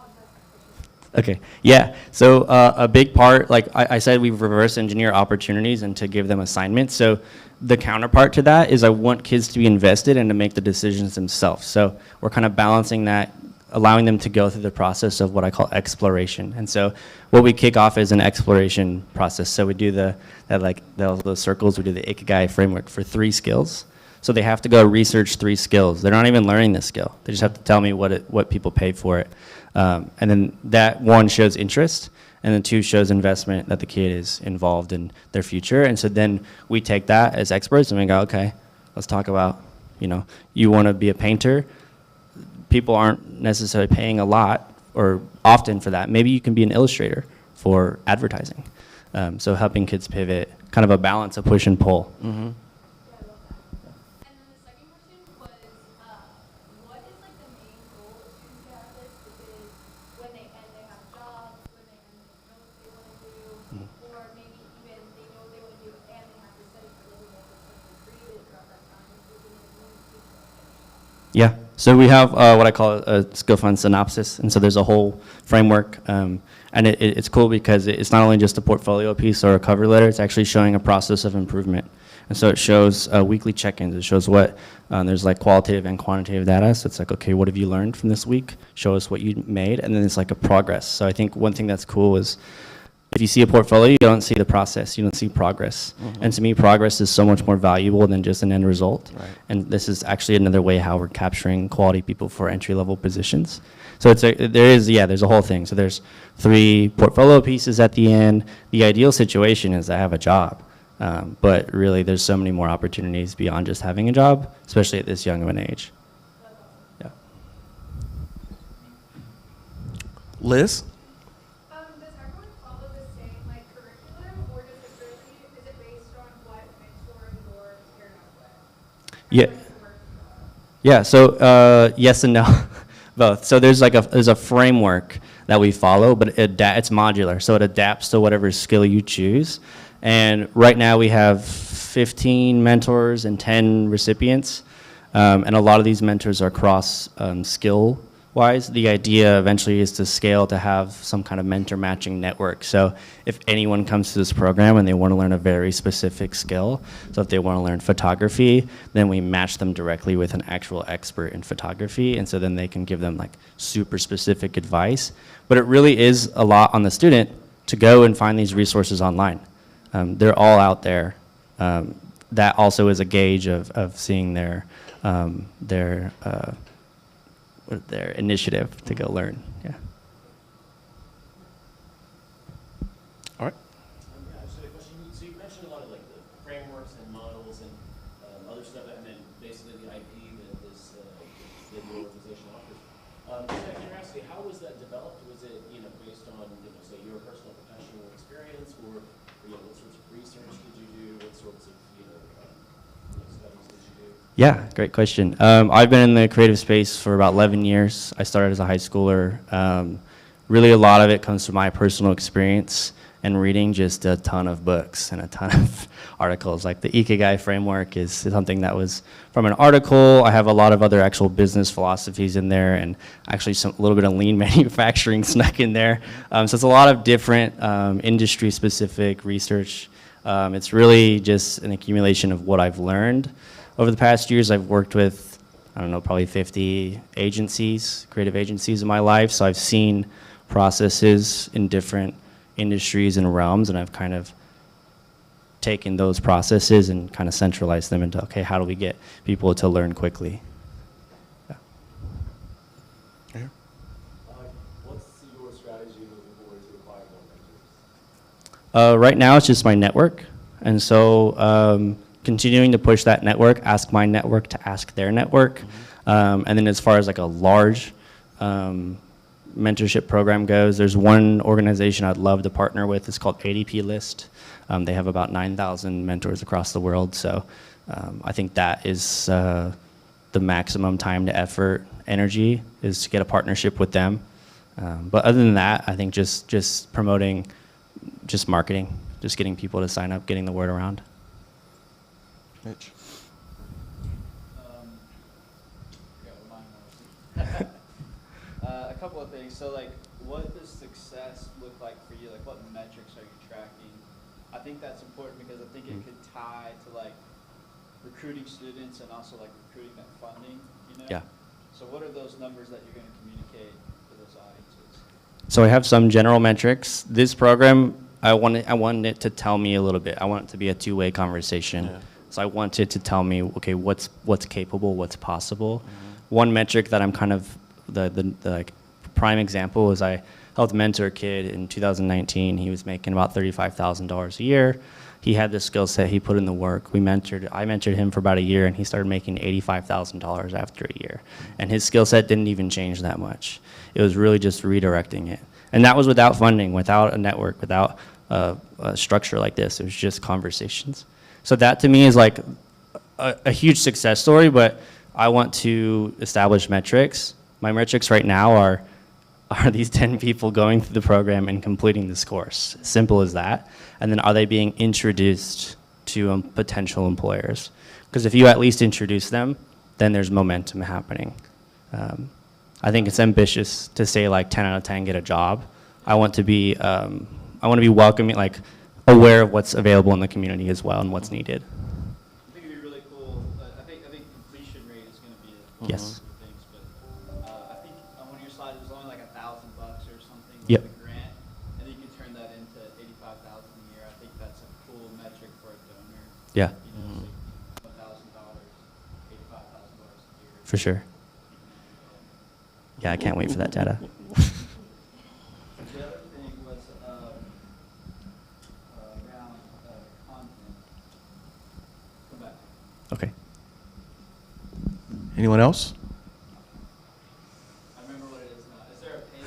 just ask that question. Okay. Yeah. So a big part, like I said, we reverse engineer opportunities and to give them assignments. So the counterpart to that is I want kids to be invested and to make the decisions themselves. So we're kind of balancing that, allowing them to go through the process of what I call exploration. And so what we kick off is an exploration process. So we do those circles, we do the Ikigai framework for 3 skills. So they have to go research 3 skills. They're not even learning this skill. They just have to tell me what people pay for it. And then that 1 shows interest, and then 2 shows investment that the kid is involved in their future. And so then we take that as experts and we go, okay, let's talk about, you want to be a painter. People aren't necessarily paying a lot or often for that. Maybe you can be an illustrator for advertising. So helping kids pivot, kind of a balance of push and pull. Mm-hmm. And then the second question was, what is like the main goal of student therapists? Because when they end, they have jobs. When they end, they know what they want to do, or maybe even they know what they want to do and they have to study for a living and something creative throughout that time. So they need to finish off. Yeah. So we have what I call a skill fund synopsis, and so there's a whole framework, and it's cool because it's not only just a portfolio piece or a cover letter, it's actually showing a process of improvement. And so it shows weekly check-ins. It shows what, there's like qualitative and quantitative data. So it's like, okay, what have you learned from this week? Show us what you made. And then it's like a progress. So I think one thing that's cool is, if you see a portfolio, you don't see the process, you don't see progress. And to me, progress is so much more valuable than just an end result. Right. And this is actually another way how we're capturing quality people for entry-level positions. So there's a whole thing. So there's 3 portfolio pieces at the end. The ideal situation is I have a job. But really, there's so many more opportunities beyond just having a job, especially at this young of an age. Yeah. Liz? Does everyone follow the same like curriculum, or does it really, is it based on what mentor you're paired up with? Yeah. How does it work? Yeah, so yes and no, both. So there's a framework that we follow, but it's modular, so it adapts to whatever skill you choose. And right now we have 15 mentors and 10 recipients, and a lot of these mentors are cross skill-wise. The idea eventually is to scale to have some kind of mentor matching network. So if anyone comes to this program and they want to learn a very specific skill, so if they want to learn photography, then we match them directly with an actual expert in photography, and so then they can give them like super specific advice. But it really is a lot on the student to go and find these resources online. They're all out there. That also is a gauge of seeing their initiative to go learn. Yeah. All right. Actually, a question. So you mentioned a lot of like the frameworks and models and other stuff, and then basically the IP that your organization offers. Just out of curiosity, how was that developed? Was it based on say your personal professional experience, or what sorts of research did you do? What sorts of studies did you do? Yeah, great question. I've been in the creative space for about 11 years. I started as a high schooler. Really, a lot of it comes from my personal experience and reading just a ton of books and a ton of articles. Like the Ikigai framework is something that was from an article. I have a lot of other actual business philosophies in there, and actually a little bit of lean manufacturing snuck in there. So it's a lot of different industry-specific research. It's really just an accumulation of what I've learned. Over the past years, I've worked with, I don't know, probably 50 agencies, creative agencies in my life. So I've seen processes in different industries and realms, and I've kind of taken those processes and kind of centralized them into, okay, how do we get people to learn quickly? Yeah. What's your strategy moving forward to acquire more mentors? Right now, it's just my network. And so continuing to push that network, ask my network to ask their network. And then as far as like a large mentorship program goes, there's one organization I'd love to partner with. It's called ADP List. They have about 9,000 mentors across the world. So I think that is the maximum time to effort, energy, is to get a partnership with them. But other than that, I think just promoting, just marketing, just getting people to sign up, getting the word around. Mitch? A couple of things. So, like, what does success look like for you? Like, what metrics are you tracking? I think that's important because I think it could tie to, like, recruiting students and also, like, recruiting that funding, Yeah. So what are those numbers that you're going to communicate to those audiences? So I have some general metrics. This program, I wanted it to tell me a little bit. I want it to be a two-way conversation. Yeah. So I want it to tell me, okay, what's capable, what's possible. One metric that I'm kind of the like prime example is I helped mentor a kid in 2019. He was making about $35,000 a year. He had the skill set. He put in the work. I mentored him for about a year, and he started making $85,000 after a year. And his skill set didn't even change that much. It was really just redirecting it. And that was without funding, without a network, without a structure like this. It was just conversations. So that to me is like a huge success story, but I want to establish metrics. My metrics right now are these 10 people going through the program and completing this course? Simple as that. And then are they being introduced to potential employers? Because if you at least introduce them, then there's momentum happening. I think it's ambitious to say like 10 out of 10 get a job. I want to be welcoming, like aware of what's available in the community as well and what's needed. I think it'd be really cool. I think completion rate is going to be one Yes. of the things. But I think on one of your slides it was only like $1,000 or something Yep. with the grant, and then you can turn that into Yeah, $1,000, $85,000 a year. for sure. Yeah, I can't wait for that data. The other thing was around content. Come back. Okay. Anyone else? I remember what it is now. Is there a paid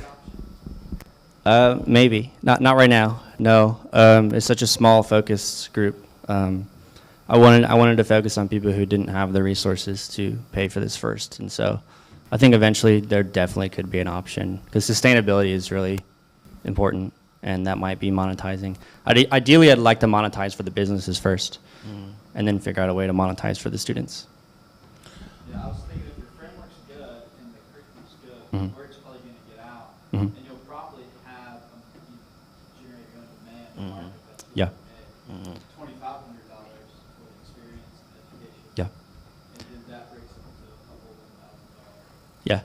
option? Maybe not right now. No, it's such a small focus group. I wanted to focus on people who didn't have the resources to pay for this first, and so I think eventually there definitely could be an option because sustainability is really important, and that might be monetizing. Ideally, I'd like to monetize for the businesses first, and then figure out a way to monetize for the students. Yeah, I was thinking if your framework's good and the curriculum's good, Mhm. word is probably going to get out, Mhm. and you'll probably have you generate your own demand. Mhm. Market that's Yeah. $2,500 for the experience and education. Yeah. And then that breaks it into a couple of $1,000. Yeah.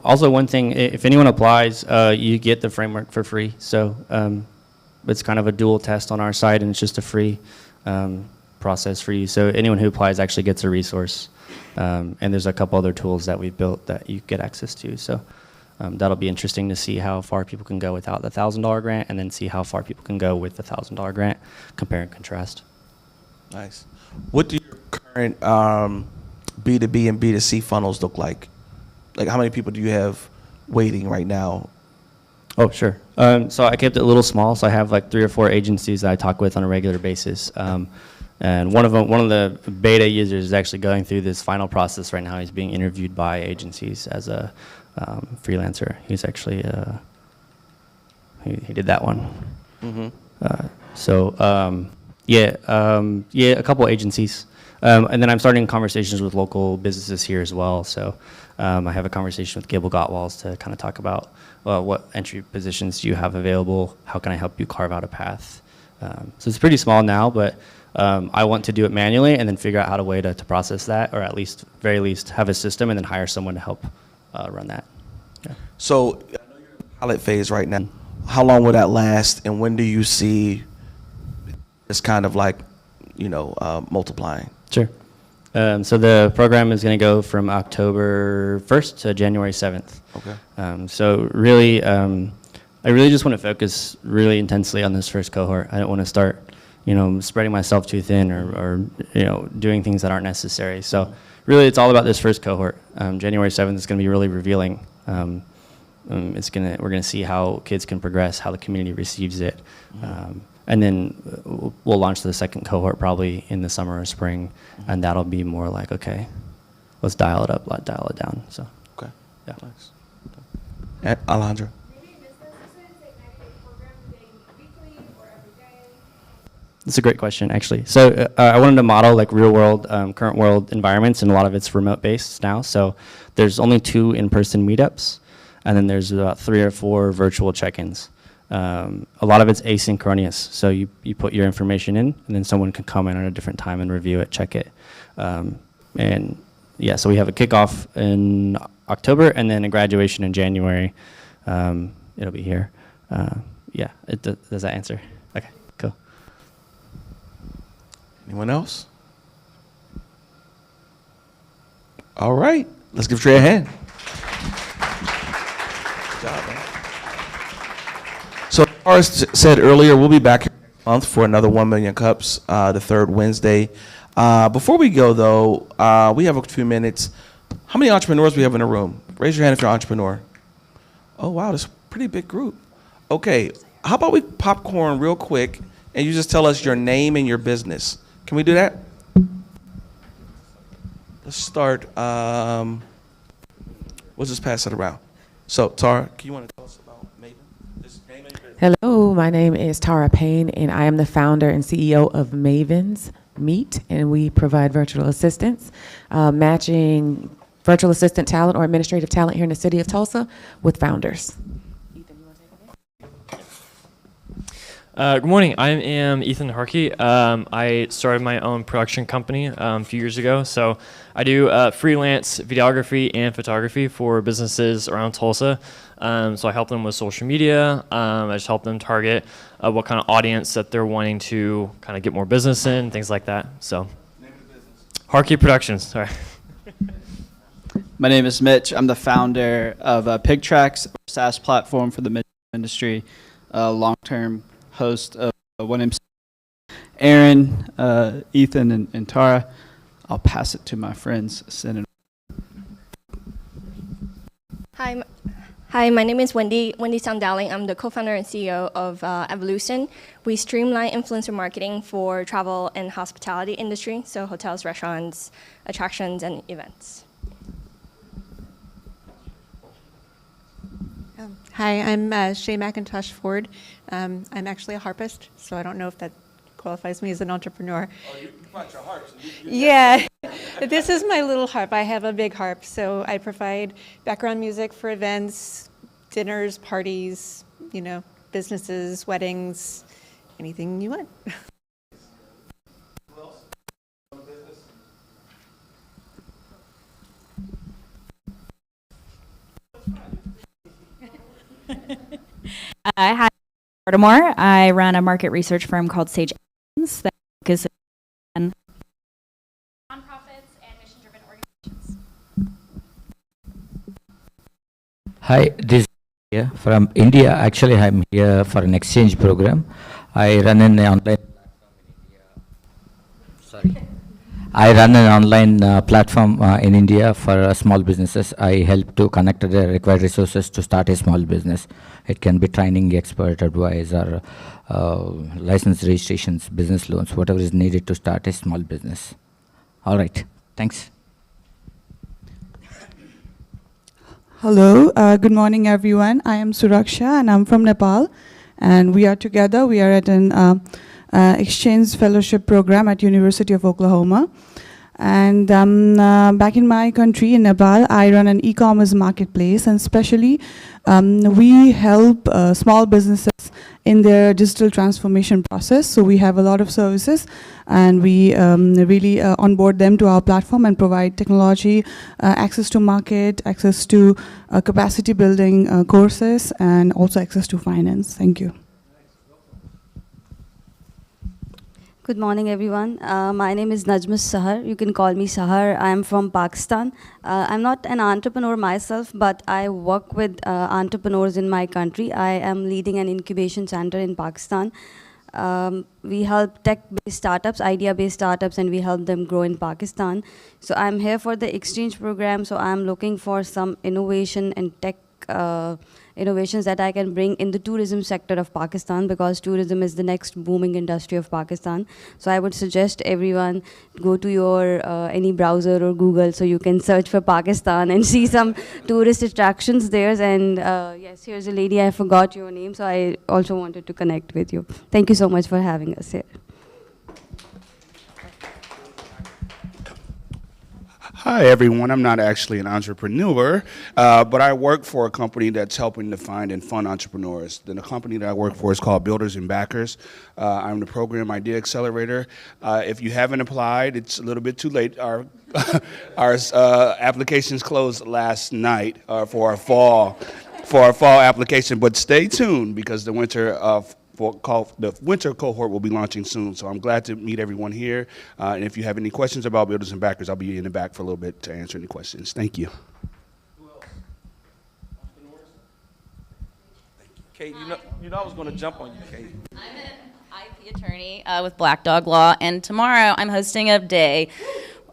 Also, one thing, if anyone applies, you get the framework for free. So it's kind of a dual test on our side, and it's just a free process for you. So anyone who applies actually gets a resource. And there's a couple other tools that we've built that you get access to. So that'll be interesting to see how far people can go without the $1,000 grant, and then see how far people can go with the $1,000 grant, compare and contrast. Nice. What do your current B2B and B2C funnels look like? Like, how many people do you have waiting right now? Oh, sure. So I kept it a little small. So I have like 3 or 4 agencies that I talk with on a regular basis. And one of the beta users is actually going through this final process right now. He's being interviewed by agencies as a freelancer. He's actually he did that one. Mm-hmm. A couple agencies. And then I'm starting conversations with local businesses here as well. So I have a conversation with Gable Gottwalls to kind of talk about what entry positions do you have available? How can I help you carve out a path? So it's pretty small now, but I want to do it manually and then figure out how to way to process that, or at least, very least, have a system and then hire someone to help run that. Yeah. So I know you're in the pilot phase right now. How long will that last, and when do you see it's kind of like, multiplying? Sure. So the program is going to go from October 1st to January 7th. Okay. So really, I really just want to focus really intensely on this first cohort. I don't want to start, spreading myself too thin or doing things that aren't necessary. So really, it's all about this first cohort. January 7th is going to be really revealing. We're going to see how kids can progress, how the community receives it. And then we'll launch the second cohort probably in the summer or spring, and that'll be more like, okay, let's dial it up, let's dial it down. So, Okay. yeah. Nice. And Alejandra. Maybe in business, it's like 90-day program, do they meet weekly or every day? That's a great question, actually. So I wanted to model like real world, current world environments, and a lot of it's remote based now. So there's only 2 in-person meetups, and then there's about 3 or 4 virtual check-ins. A lot of it's asynchronous, so you put your information in, and then someone can come in at a different time and review it, check it. So we have a kickoff in October, and then a graduation in January. It'll be here. Does that answer? Okay, cool. Anyone else? All right. Let's give Trey a hand. Good job, man. So, as far as said earlier, we'll be back here next month for another 1 Million Cups, the 3rd Wednesday. Before we go, though, we have a few minutes. How many entrepreneurs do we have in the room? Raise your hand if you're an entrepreneur. Oh, wow, that's a pretty big group. Okay, how about we popcorn real quick, and you just tell us your name and your business. Can we do that? Let's start. We'll just pass it around. So, Tara, can you want to tell us about Maven? Just name and your business. Hello, my name is Tara Payne, and I am the founder and CEO of Maven's Meet, and we provide virtual assistance, matching virtual assistant talent or administrative talent here in the city of Tulsa with founders. Good morning. I am Ethan Harkey. I started my own production company a few years ago. So I do freelance videography and photography for businesses around Tulsa. So I help them with social media. I just help them target what kind of audience that they're wanting to kind of get more business in, things like that. So Harkey Productions. Sorry. My name is Mitch. I'm the founder of PigTracks, a SaaS platform for the music industry, long-term host of One MC. Aaron, Ethan, and Tara. I'll pass it to my friends, Sin and Hi, my name is Wendy Sandaling. I'm the co-founder and CEO of Evolution. We streamline influencer marketing for travel and hospitality industry, so hotels, restaurants, attractions, and events. Hi, I'm Shay McIntosh Ford. I'm actually a harpist, so I don't know if that qualifies me as an entrepreneur. Oh, you brought your harps. Yeah, this is my little harp. I have a big harp, so I provide background music for events, dinners, parties, businesses, weddings, anything you want. Who else? Business? Hi, Baltimore. I run a market research firm called Sage Evans that focuses on nonprofits and mission-driven organizations. Hi, this is here from India. Actually, I'm here for an exchange program. I run an online I run an online platform in India for small businesses. I help to connect the required resources to start a small business. It can be training, expert advice, or license registrations, business loans, whatever is needed to start a small business. All right, thanks. Hello, good morning everyone. I am Suraksha and I'm from Nepal, and we are together. We are at an exchange fellowship program at University of Oklahoma. And back in my country, in Nepal, I run an e-commerce marketplace, and especially we help small businesses in their digital transformation process. So we have a lot of services, and we really onboard them to our platform and provide technology, access to market, access to capacity building courses, and also access to finance. Thank you. Good morning, everyone. My name is Najmus Sahar. You can call me Sahar. I am from Pakistan. I'm not an entrepreneur myself, but I work with entrepreneurs in my country. I am leading an incubation center in Pakistan. We help tech-based startups, idea-based startups, and we help them grow in Pakistan. So I'm here for the exchange program, so I'm looking for some innovation and tech innovations that I can bring in the tourism sector of Pakistan, because tourism is the next booming industry of Pakistan. So I would suggest everyone go to your any browser or Google, so you can search for Pakistan and see some tourist attractions there. And yes, here's a lady, I forgot your name, so I also wanted to connect with you. Thank you so much for having us here. Hi, everyone. I'm not actually an entrepreneur, but I work for a company that's helping to find and fund entrepreneurs. The company that I work for is called Builders and Backers. I'm the Program Idea Accelerator. If you haven't applied, it's a little bit too late. Our applications closed last night for our fall application, but stay tuned because the winter cohort will be launching soon, so I'm glad to meet everyone here. And if you have any questions about Builders and Backers, I'll be in the back for a little bit to answer any questions. Thank you. Who else? Entrepreneurs? Thank you. Kate, you know I was going to jump on you, Kate. I'm an IP attorney with Black Dog Law, and tomorrow I'm hosting a day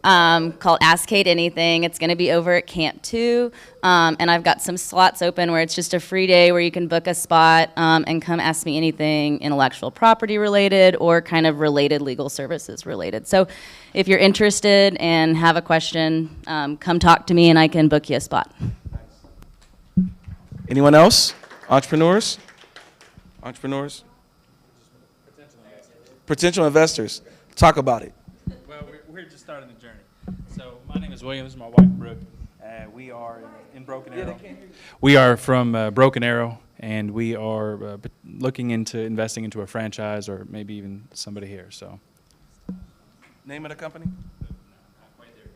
called Ask Kate Anything. It's going to be over at Camp 2, and I've got some slots open where it's just a free day where you can book a spot and come ask me anything intellectual property related or kind of related legal services related. So if you're interested and have a question, come talk to me and I can book you a spot. Anyone else? Entrepreneurs? Entrepreneurs? Potential investors. Talk about it. Well, we're just starting the journey. So my name is William. This is my wife, Brooke. We are in Broken Arrow. We are from Broken Arrow, and we are looking into investing into a franchise or maybe even somebody here. So, Name of the company?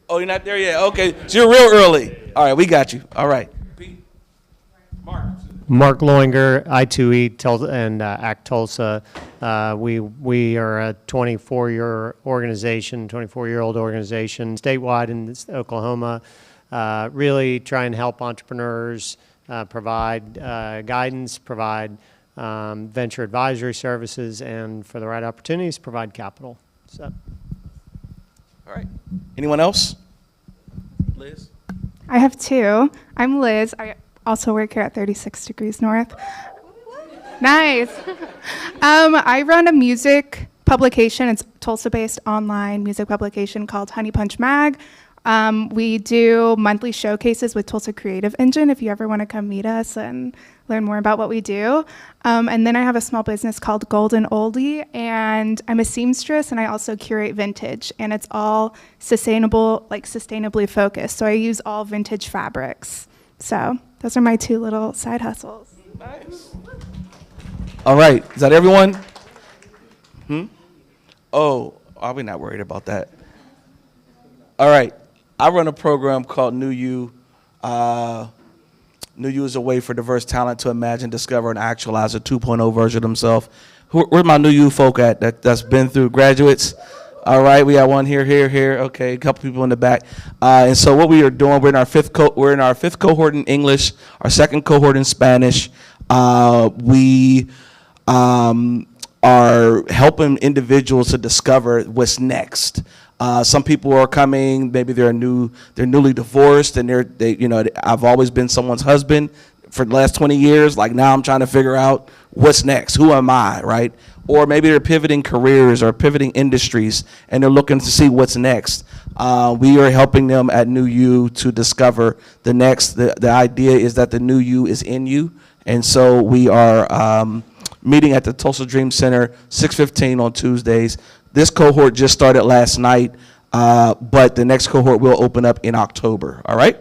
Oh, you're not there yet? Okay, so you're real early. All right, we got you. All right. Mark Loinger, I2E and ACT Tulsa. We are a 24-year-old organization statewide in Oklahoma. Really try and help entrepreneurs, provide guidance, provide venture advisory services, and for the right opportunities, provide capital. So. All right. Anyone else? Liz? I have two. I'm Liz. I also work here at 36 Degrees North. Nice. I run a music publication. It's Tulsa-based online music publication called Honey Punch Mag. We do monthly showcases with Tulsa Creative Engine if you ever want to come meet us and learn more about what we do. And then I have a small business called Golden Oldie, and I'm a seamstress, and I also curate vintage, and it's all sustainable, like sustainably focused. So I use all vintage fabrics. So those are my two little side hustles. Nice. All right. Is that everyone? Oh, are we not worried about that? All right. I run a program called New You. New You is a way for diverse talent to imagine, discover, and actualize a 2.0 version of themselves. Where's my New You folk at that's been through graduates? All right, we got one here. Okay, a couple people in the back. And so what we are doing, we're in our fifth cohort in English, our second cohort in Spanish. We are helping individuals to discover what's next. Some people are coming, maybe they're newly divorced, and I've always been someone's husband for the last 20 years. Like now I'm trying to figure out what's next. Who am I, right? Or maybe they're pivoting careers or pivoting industries, and they're looking to see what's next. We are helping them at New You to discover the next. The idea is that the new you is in you, and so we are meeting at the Tulsa Dream Center, 6:15 on Tuesdays. This cohort just started last night, but the next cohort will open up in October, all right?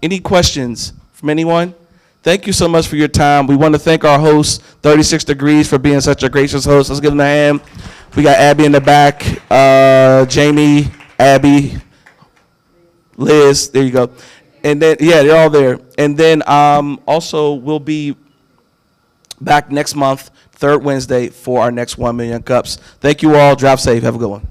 Any questions from anyone? Thank you so much for your time. We want to thank our host, 36 Degrees, for being such a gracious host. Let's give them a hand. We got Abby in the back, Jamie, Abby, Liz, there you go. And then, yeah, they're all there. And then also we'll be back next month, third Wednesday, for our next 1 Million Cups. Thank you all. Drive safe. Have a good one.